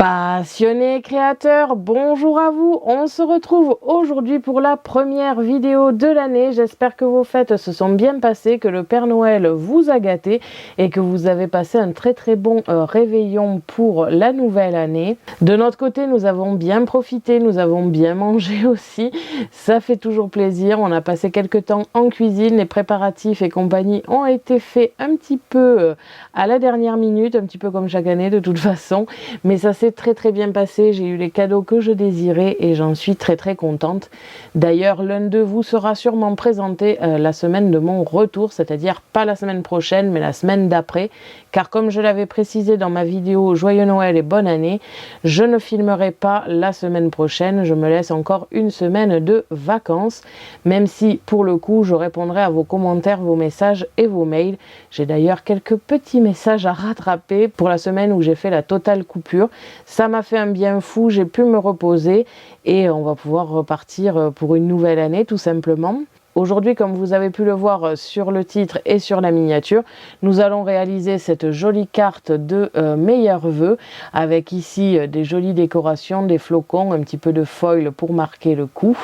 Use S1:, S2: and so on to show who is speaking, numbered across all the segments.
S1: Passionnés créateurs, bonjour à vous, on se retrouve aujourd'hui pour la première vidéo de l'année. J'espère que vos fêtes se sont bien passées, que le Père Noël vous a gâté et que vous avez passé un très bon réveillon pour la nouvelle année. De notre côté, nous avons bien profité, nous avons bien mangé aussi, ça fait toujours plaisir. On a passé quelques temps en cuisine, les préparatifs et compagnie ont été faits un petit peu à la dernière minute, un petit peu comme chaque année de toute façon, mais ça s'est très bien passé. J'ai eu les cadeaux que je désirais et j'en suis très contente. D'ailleurs, l'un de vous sera sûrement présenté la semaine de mon retour, c'est-à-dire pas la semaine prochaine mais la semaine d'après, car comme je l'avais précisé dans ma vidéo Joyeux Noël et bonne année, je ne filmerai pas la semaine prochaine, je me laisse encore une semaine de vacances, même si pour le coup je répondrai à vos commentaires, vos messages et vos mails. J'ai d'ailleurs quelques petits messages à rattraper pour la semaine où j'ai fait la totale coupure. Ça m'a fait un bien fou, j'ai pu me reposer et on va pouvoir repartir pour une nouvelle année tout simplement. Aujourd'hui, comme vous avez pu le voir sur le titre et sur la miniature, nous allons réaliser cette jolie carte de meilleurs vœux avec ici des jolies décorations, des flocons, un petit peu de foil pour marquer le coup.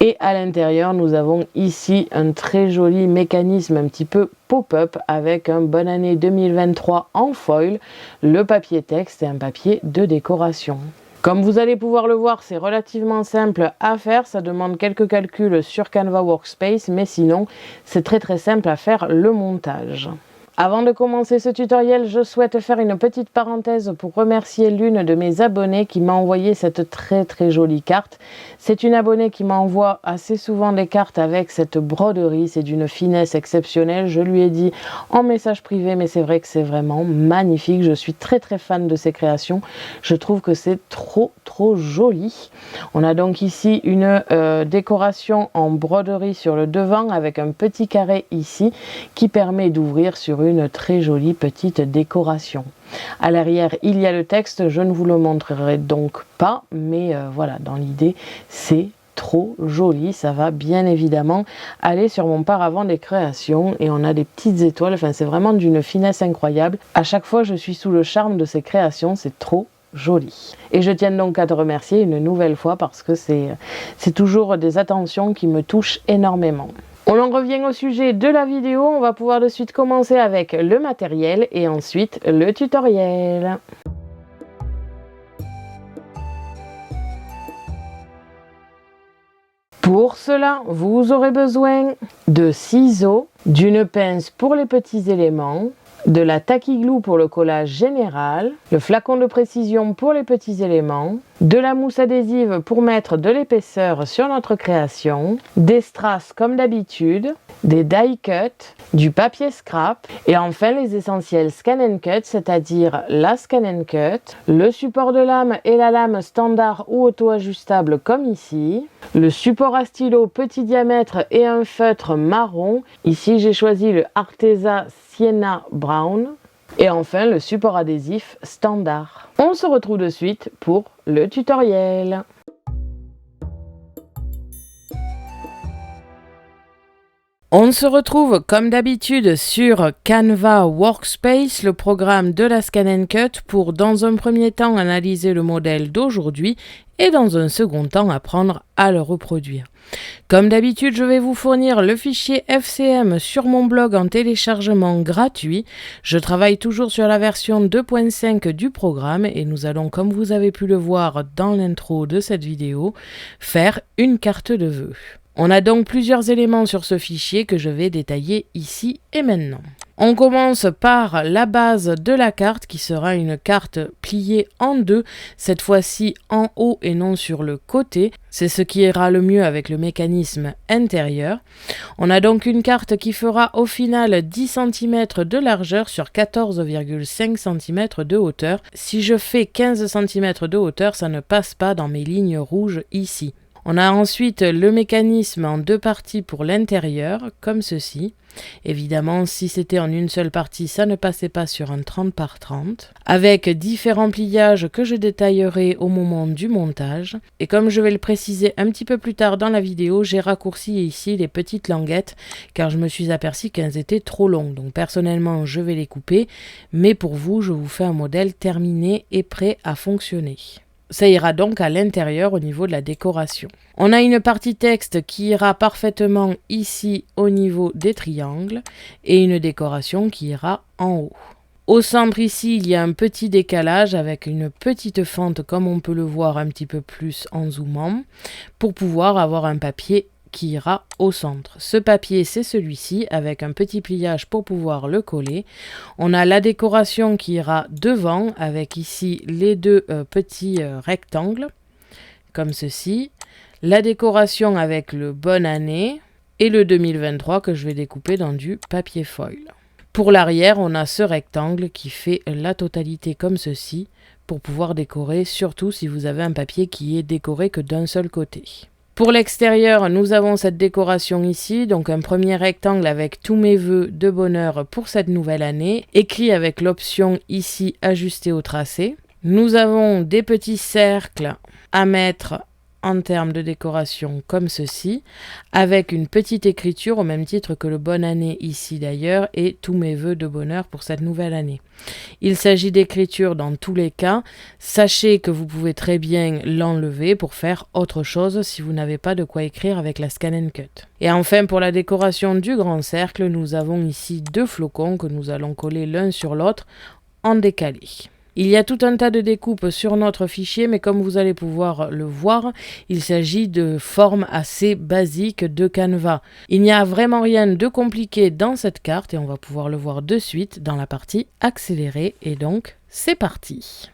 S1: Et à l'intérieur, nous avons ici un très joli mécanisme un petit peu pop-up avec un bonne année 2023 en foil, le papier texte et un papier de décoration. Comme vous allez pouvoir le voir, c'est relativement simple à faire, ça demande quelques calculs sur Canva Workspace, mais sinon c'est très simple à faire le montage. Avant de commencer ce tutoriel, je souhaite faire une petite parenthèse pour remercier l'une de mes abonnées qui m'a envoyé cette très jolie carte. C'est une abonnée qui m'envoie assez souvent des cartes avec cette broderie, c'est d'une finesse exceptionnelle. Je lui ai dit en message privé, mais c'est vrai que c'est vraiment magnifique. Je suis très fan de ses créations. Je trouve que c'est trop joli. On a donc ici une décoration en broderie sur le devant avec un petit carré ici qui permet d'ouvrir sur une très jolie petite décoration. À l'arrière, il y a le texte, je ne vous le montrerai donc pas, mais voilà, dans l'idée, c'est trop joli. Ça va bien évidemment aller sur mon paravent des créations et on a des petites étoiles, enfin c'est vraiment d'une finesse incroyable. À chaque fois, je suis sous le charme de ces créations, c'est trop joli. Et je tiens donc à te remercier une nouvelle fois parce que c'est toujours des attentions qui me touchent énormément. On en revient au sujet de la vidéo, on va pouvoir de suite commencer avec le matériel et ensuite le tutoriel. Pour cela, vous aurez besoin de ciseaux, d'une pince pour les petits éléments, de la tacky glue pour le collage général, le flacon de précision pour les petits éléments, de la mousse adhésive pour mettre de l'épaisseur sur notre création, des strass comme d'habitude, des die cuts, du papier scrap et enfin les essentiels scan and cut, c'est-à-dire la scan and cut, le support de lame et la lame standard ou auto-ajustable comme ici, le support à stylo petit diamètre et un feutre marron, ici j'ai choisi le Arteza Sienna Brown, et enfin le support adhésif standard. On se retrouve de suite pour le tutoriel. On se retrouve comme d'habitude sur Canva Workspace, le programme de la Scan and Cut, pour dans un premier temps analyser le modèle d'aujourd'hui et dans un second temps apprendre à le reproduire. Comme d'habitude, je vais vous fournir le fichier FCM sur mon blog en téléchargement gratuit. Je travaille toujours sur la version 2.5 du programme et nous allons, comme vous avez pu le voir dans l'intro de cette vidéo, faire une carte de vœux. On a donc plusieurs éléments sur ce fichier que je vais détailler ici et maintenant. On commence par la base de la carte qui sera une carte pliée en deux, cette fois-ci en haut et non sur le côté. C'est ce qui ira le mieux avec le mécanisme intérieur. On a donc une carte qui fera au final 10 cm de largeur sur 14,5 cm de hauteur. Si je fais 15 cm de hauteur, ça ne passe pas dans mes lignes rouges ici. On a ensuite le mécanisme en deux parties pour l'intérieur, comme ceci. Évidemment, si c'était en une seule partie, ça ne passait pas sur un 30 par 30, avec différents pliages que je détaillerai au moment du montage. Et comme je vais le préciser un petit peu plus tard dans la vidéo, j'ai raccourci ici les petites languettes, car je me suis aperçue qu'elles étaient trop longues. Donc personnellement, je vais les couper, mais pour vous, je vous fais un modèle terminé et prêt à fonctionner. Ça ira donc à l'intérieur au niveau de la décoration. On a une partie texte qui ira parfaitement ici au niveau des triangles et une décoration qui ira en haut. Au centre ici, il y a un petit décalage avec une petite fente comme on peut le voir un petit peu plus en zoomant pour pouvoir avoir un papier qui ira au centre. Ce papier, c'est celui-ci avec un petit pliage pour pouvoir le coller. On a la décoration qui ira devant avec ici les deux petits rectangles comme ceci. La décoration avec le bonne année et le 2023 que je vais découper dans du papier foil. Pour l'arrière, on a ce rectangle qui fait la totalité comme ceci pour pouvoir décorer, surtout si vous avez un papier qui est décoré que d'un seul côté. Pour l'extérieur, nous avons cette décoration ici, donc un premier rectangle avec tous mes vœux de bonheur pour cette nouvelle année, écrit avec l'option ici ajuster au tracé. Nous avons des petits cercles à mettre en termes de décoration comme ceci, avec une petite écriture au même titre que le bonne année ici d'ailleurs et tous mes vœux de bonheur pour cette nouvelle année. Il s'agit d'écriture dans tous les cas. Sachez que vous pouvez très bien l'enlever pour faire autre chose si vous n'avez pas de quoi écrire avec la Scan & Cut. Et enfin pour la décoration du grand cercle, nous avons ici deux flocons que nous allons coller l'un sur l'autre en décalé. Il y a tout un tas de découpes sur notre fichier, mais comme vous allez pouvoir le voir, il s'agit de formes assez basiques de Canva. Il n'y a vraiment rien de compliqué dans cette carte et on va pouvoir le voir de suite dans la partie accélérée. Et donc, c'est parti!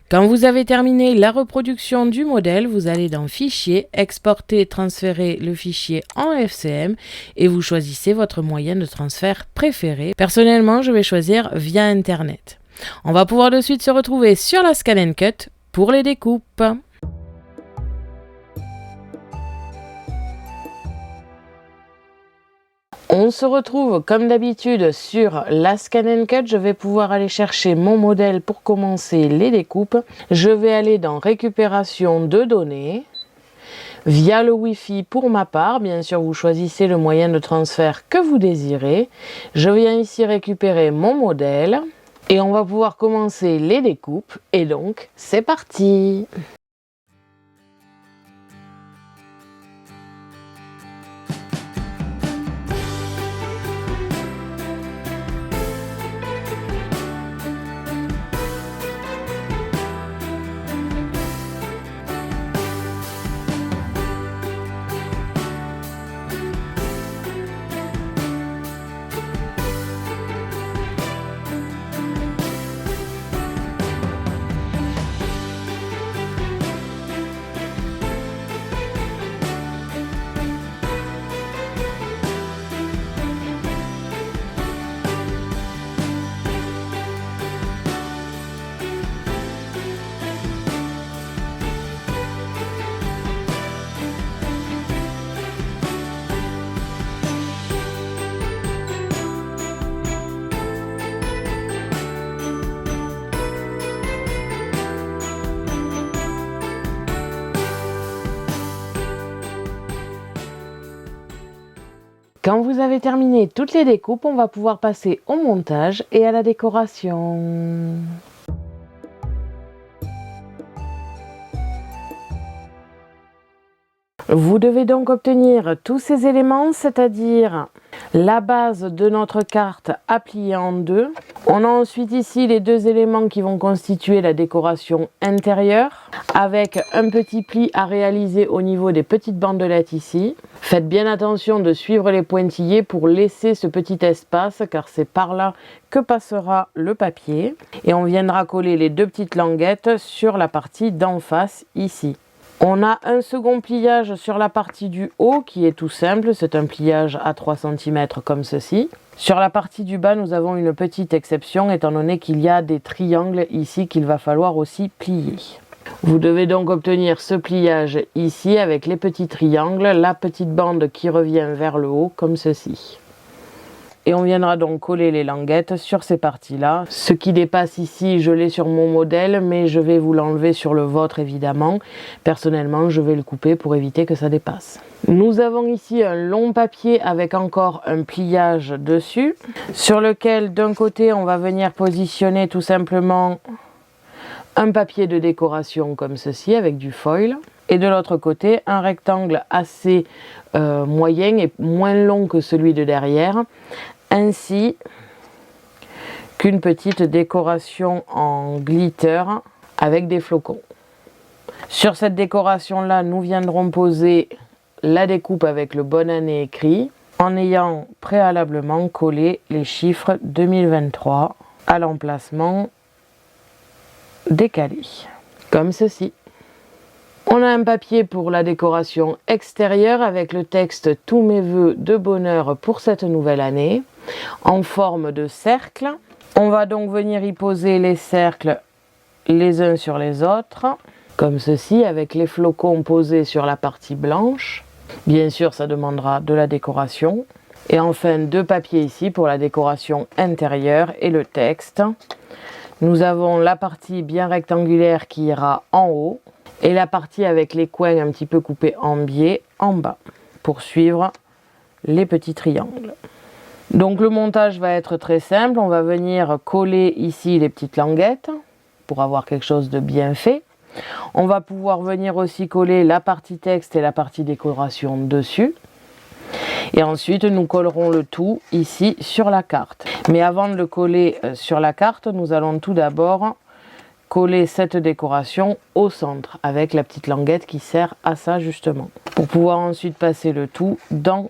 S1: Quand vous avez terminé la reproduction du modèle, vous allez dans Fichier, Exporter, transférer le fichier en FCM et vous choisissez votre moyen de transfert préféré. Personnellement, je vais choisir via Internet. On va pouvoir de suite se retrouver sur la Scan & Cut pour les découpes. On se retrouve comme d'habitude sur la Scan & Cut. Je vais pouvoir aller chercher mon modèle pour commencer les découpes. Je vais aller dans Récupération de données via le Wi-Fi pour ma part. Bien sûr, vous choisissez le moyen de transfert que vous désirez. Je viens ici récupérer mon modèle et on va pouvoir commencer les découpes. Et donc, c'est parti! Quand vous avez terminé toutes les découpes, on va pouvoir passer au montage et à la décoration. Vous devez donc obtenir tous ces éléments, c'est-à-dire la base de notre carte à plier en deux. On a ensuite ici les deux éléments qui vont constituer la décoration intérieure, avec un petit pli à réaliser au niveau des petites bandelettes ici. Faites bien attention de suivre les pointillés pour laisser ce petit espace, car c'est par là que passera le papier. Et on viendra coller les deux petites languettes sur la partie d'en face ici. On a un second pliage sur la partie du haut qui est tout simple, c'est un pliage à 3 cm comme ceci. Sur la partie du bas, nous avons une petite exception étant donné qu'il y a des triangles ici qu'il va falloir aussi plier. Vous devez donc obtenir ce pliage ici avec les petits triangles, la petite bande qui revient vers le haut comme ceci. Et on viendra donc coller les languettes sur ces parties-là. Ce qui dépasse ici, je l'ai sur mon modèle, mais je vais vous l'enlever sur le vôtre évidemment. Personnellement, je vais le couper pour éviter que ça dépasse. Nous avons ici un long papier avec encore un pliage dessus, sur lequel d'un côté on va venir positionner tout simplement un papier de décoration comme ceci avec du foil. Et de l'autre côté, un rectangle assez moyen et moins long que celui de derrière, ainsi qu'une petite décoration en glitter avec des flocons. Sur cette décoration là, nous viendrons poser la découpe avec le bonne année écrit en ayant préalablement collé les chiffres 2023 à l'emplacement décalé, comme ceci. On a un papier pour la décoration extérieure avec le texte « Tous mes vœux de bonheur pour cette nouvelle année » en forme de cercle. On va donc venir y poser les cercles les uns sur les autres, comme ceci, avec les flocons posés sur la partie blanche. Bien sûr, ça demandera de la décoration. Et enfin, deux papiers ici pour la décoration intérieure et le texte. Nous avons la partie bien rectangulaire qui ira en haut et la partie avec les coins un petit peu coupés en biais en bas pour suivre les petits triangles. Donc le montage va être très simple, on va venir coller ici les petites languettes pour avoir quelque chose de bien fait. On va pouvoir venir aussi coller la partie texte et la partie décoration dessus. Et ensuite nous collerons le tout ici sur la carte. Mais avant de le coller sur la carte, nous allons tout d'abord coller cette décoration au centre avec la petite languette qui sert à ça justement. Pour pouvoir ensuite passer le tout dans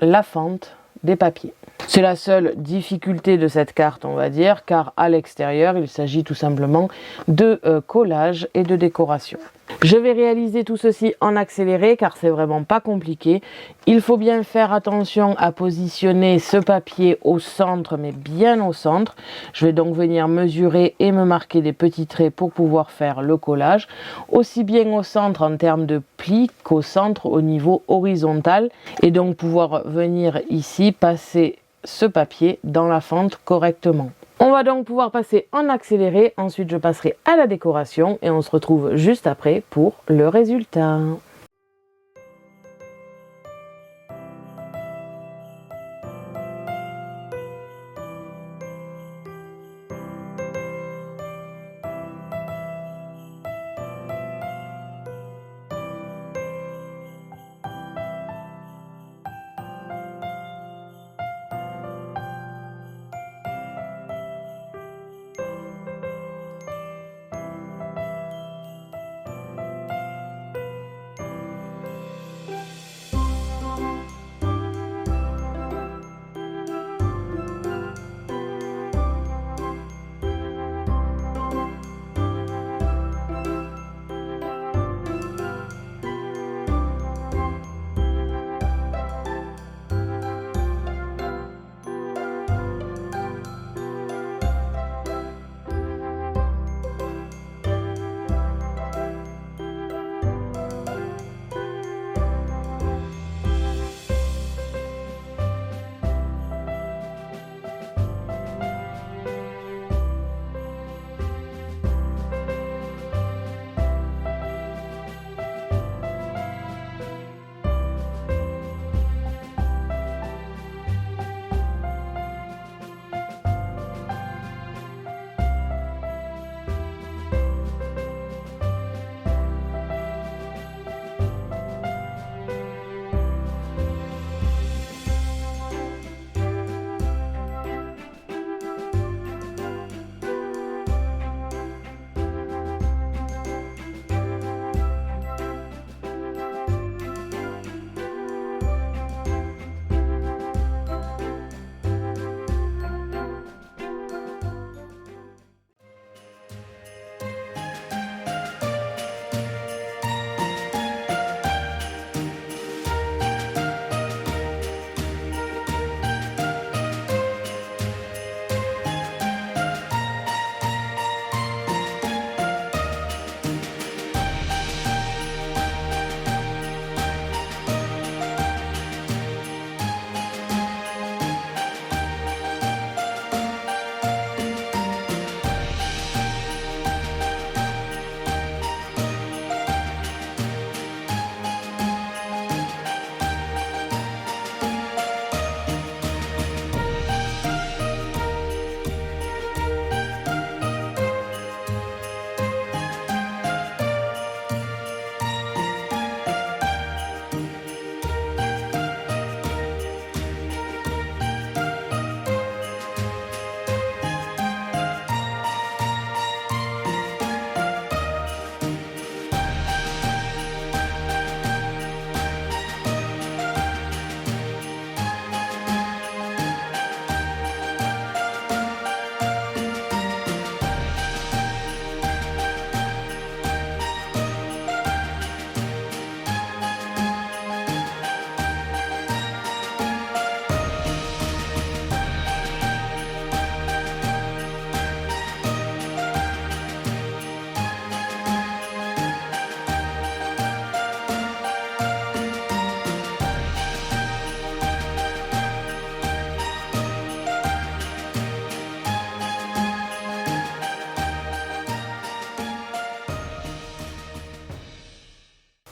S1: la fente des papiers. C'est la seule difficulté de cette carte, on va dire, car à l'extérieur, il s'agit tout simplement de collage et de décoration. Je vais réaliser tout ceci en accéléré car c'est vraiment pas compliqué. Il faut bien faire attention à positionner ce papier au centre, mais bien au centre. Je vais donc venir mesurer et me marquer des petits traits pour pouvoir faire le collage, aussi bien au centre en termes de plis qu'au centre au niveau horizontal, et donc pouvoir venir ici passer ce papier dans la fente correctement. On va donc pouvoir passer en accéléré, ensuite je passerai à la décoration et on se retrouve juste après pour le résultat.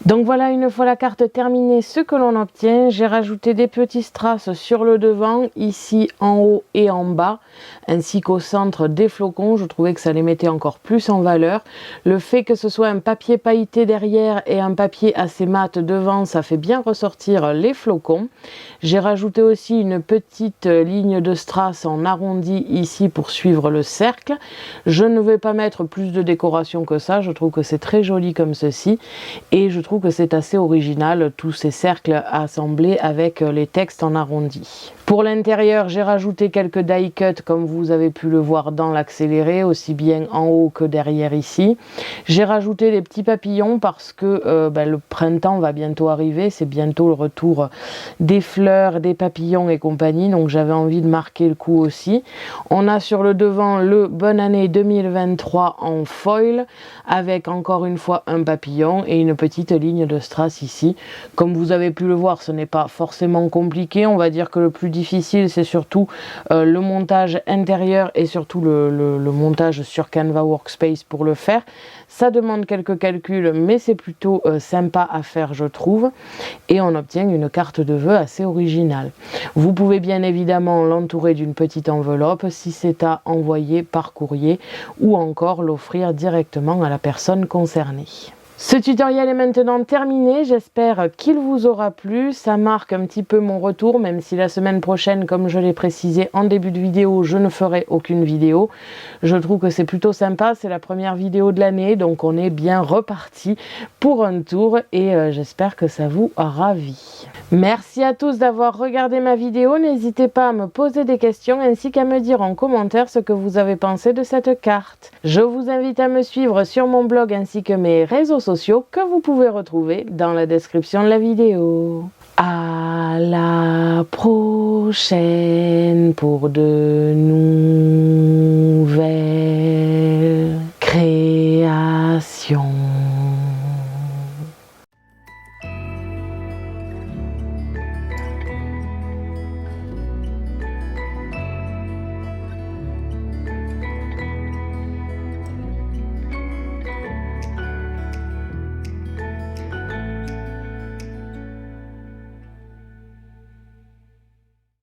S1: Donc voilà, une fois la carte terminée, ce que l'on obtient. J'ai rajouté des petits strass sur le devant, ici en haut et en bas, ainsi qu'au centre des flocons. Je trouvais que ça les mettait encore plus en valeur. Le fait que ce soit un papier pailleté derrière et un papier assez mat devant, ça fait bien ressortir les flocons. J'ai rajouté aussi une petite ligne de strass en arrondi ici pour suivre le cercle. Je ne vais pas mettre plus de décoration que ça, je trouve que c'est très joli comme ceci et je trouve que c'est assez original, tous ces cercles assemblés avec les textes en arrondi. Pour l'intérieur, j'ai rajouté quelques die cuts comme vous avez pu le voir dans l'accéléré, aussi bien en haut que derrière ici. J'ai rajouté des petits papillons parce que le printemps va bientôt arriver, c'est bientôt le retour des fleurs, des papillons et compagnie, donc j'avais envie de marquer le coup aussi. On a sur le devant le Bonne année 2023 en foil avec encore une fois un papillon et une petite ligne de strass ici. Comme vous avez pu le voir, ce n'est pas forcément compliqué, on va dire que le plus difficile c'est surtout le montage intérieur et surtout le montage sur Canva Workspace pour le faire. Ça demande quelques calculs mais c'est plutôt sympa à faire je trouve et on obtient une carte de vœux assez originale. Vous pouvez bien évidemment l'entourer d'une petite enveloppe si c'est à envoyer par courrier ou encore l'offrir directement à la personne concernée. Ce tutoriel est maintenant terminé, j'espère qu'il vous aura plu, ça marque un petit peu mon retour, même si la semaine prochaine, comme je l'ai précisé en début de vidéo, je ne ferai aucune vidéo. Je trouve que c'est plutôt sympa, c'est la première vidéo de l'année, donc on est bien reparti pour un tour et j'espère que ça vous a ravi. Merci à tous d'avoir regardé ma vidéo, n'hésitez pas à me poser des questions ainsi qu'à me dire en commentaire ce que vous avez pensé de cette carte. Je vous invite à me suivre sur mon blog ainsi que mes réseaux sociaux que vous pouvez retrouver dans la description de la vidéo. À la prochaine pour de nouvelles créations.